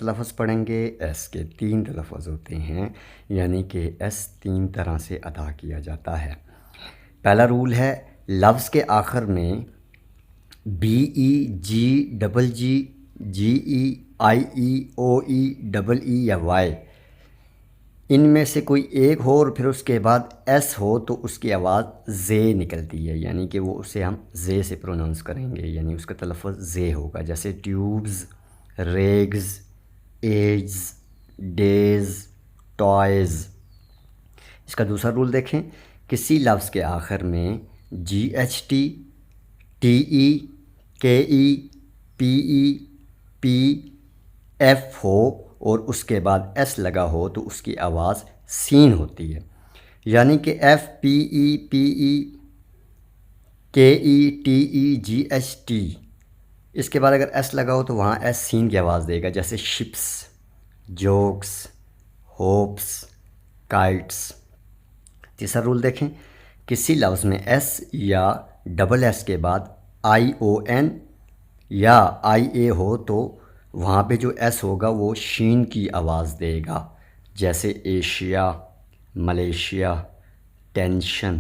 تلفظ پڑھیں گے، ایس کے 3 تلفظ ہوتے ہیں، یعنی کہ ایس 3 طرح سے ادا کیا جاتا ہے۔ پہلا رول ہے لفظ کے آخر میں B E, G, double G, G E, I E, O E, double E یا وائی، ان میں سے کوئی ایک ہو اور پھر اس کے بعد ایس ہو تو اس کی آواز زے نکلتی ہے، یعنی کہ وہ اسے ہم زے سے پروننس کریں گے، یعنی اس کا تلفظ زے ہوگا، جیسے tubes, rags, edges, days, toys. اس کا دوسرا رول دیکھیں، کسی لفظ کے آخر میں G H T, T E, K E, P ای، پی، ایف ہو اور اس کے بعد ایس لگا ہو تو اس کی آواز سین ہوتی ہے، یعنی کہ ایف، پی ای، P E, K E, T E, G H T, اس کے بعد اگر ایس لگا ہو تو وہاں ایس سین کی آواز دے گا، جیسے شپس، جوکس، ہوپس، کائٹس۔ تیسرا رول دیکھیں، کسی لفظ میں ایس یا ڈبل ایس کے بعد آئی او این یا آئی اے ہو تو وہاں پہ جو ایس ہوگا وہ شین کی آواز دے گا، جیسے ایشیا، ملیشیا، ٹینشن۔